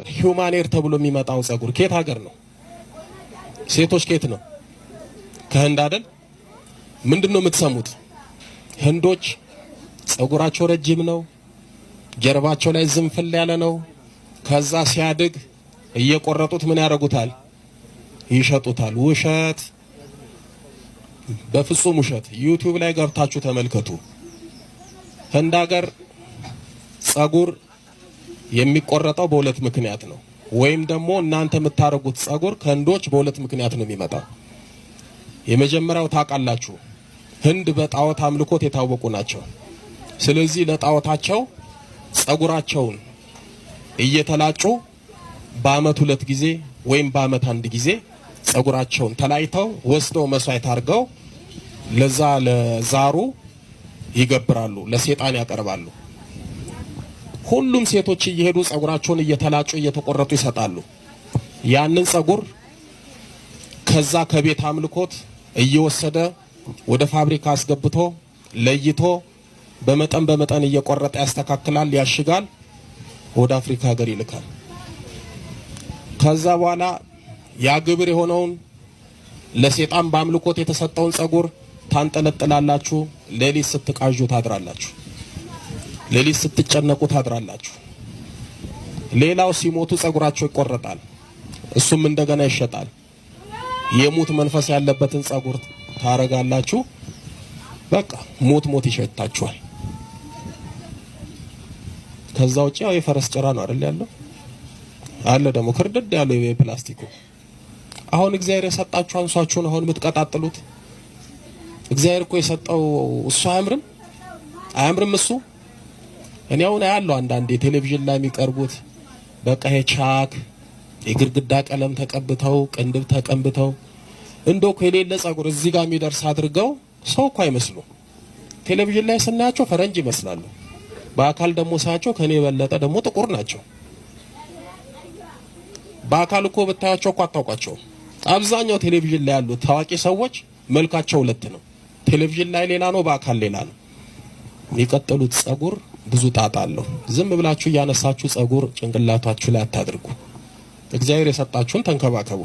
ሂዩማን ሄር ተብሎ የሚመጣው ጸጉር ከየት ሀገር ነው? ሴቶች ከየት ነው? ከህንድ አይደል? ምንድነው የምትሰሙት? ህንዶች ጸጉራቸው ረጅም ነው፣ ጀርባቸው ላይ ዝንፍል ያለ ነው። ከዛ ሲያድግ እየቆረጡት ምን ያደርጉታል? ይሸጡታል። ውሸት፣ በፍጹም ውሸት። ዩቲዩብ ላይ ገብታችሁ ተመልከቱ። ህንድ ሀገር ጸጉር የሚቆረጠው በሁለት ምክንያት ነው። ወይም ደግሞ እናንተ የምታረጉት ጸጉር ከህንዶች በሁለት ምክንያት ነው የሚመጣው። የመጀመሪያው ታውቃላችሁ፣ ህንድ በጣዖት አምልኮት የታወቁ ናቸው። ስለዚህ ለጣዖታቸው ጸጉራቸውን እየተላጩ በአመት 2 ጊዜ ወይም በአመት 1 ጊዜ ጸጉራቸውን ተላይተው ወስደው መስዋዕት አድርገው ለዛ ለዛሩ ይገብራሉ፣ ለሰይጣን ያቀርባሉ። ሁሉም ሴቶች እየሄዱ ጸጉራቸውን እየተላጩ እየተቆረጡ ይሰጣሉ። ያንን ጸጉር ከዛ ከቤት አምልኮት እየወሰደ ወደ ፋብሪካ አስገብቶ ለይቶ በመጠን እየቆረጠ ያስተካክላል፣ ያሽጋል፣ ወደ አፍሪካ ሀገር ይልካል። ከዛ በኋላ ያ ግብር የሆነውን ለሰይጣን በአምልኮት የተሰጠውን ጸጉር ታንጠለጥላላችሁ። ሌሊት ስትቃዡ ታድራላችሁ። ሌሊት ስትጨነቁ ታድራላችሁ። ሌላው ሲሞቱ ጸጉራቸው ይቆረጣል፣ እሱም እንደገና ይሸጣል። የሙት መንፈስ ያለበትን ጸጉር ታረጋላችሁ። በቃ ሞት ይሸታችኋል። ከዛ ውጪ ያው የፈረስ ጭራ ነው አይደል ያለው? አለ ደግሞ ክርድድ ያለው የፕላስቲኩ። አሁን እግዚአብሔር የሰጣችሁ አንሷችሁ ነው አሁን የምትቀጣጥሉት። እግዚአብሔር እኮ የሰጠው እሱ አያምርም እሱ። እኔ አሁን ያለው አንዳንድ ቴሌቪዥን ላይ የሚቀርቡት በቃ ቻክ የግድግዳ ቀለም ተቀብተው ቅንድብ ተቀንብተው እንደው ከሌለ ጸጉር እዚህ ጋር የሚደርስ አድርገው ሰው እኮ አይመስሉ። ቴሌቪዥን ላይ ስናያቸው ፈረንጅ ይመስላሉ። በአካል ደግሞ ሳያቸው ከኔ የበለጠ ደግሞ ጥቁር ናቸው። በአካል እኮ ብታያቸው እኮ አታውቃቸው። አብዛኛው ቴሌቪዥን ላይ ያሉት ታዋቂ ሰዎች መልካቸው 2 ነው። ቴሌቪዥን ላይ ሌላ ነው፣ በአካል ሌላ ነው። የሚቀጥሉት ጸጉር ብዙ ጣጣ አለው። ዝም ብላችሁ እያነሳችሁ ጸጉር ጭንቅላታችሁ ላይ አታድርጉ። እግዚአብሔር የሰጣችሁን ተንከባከቡ።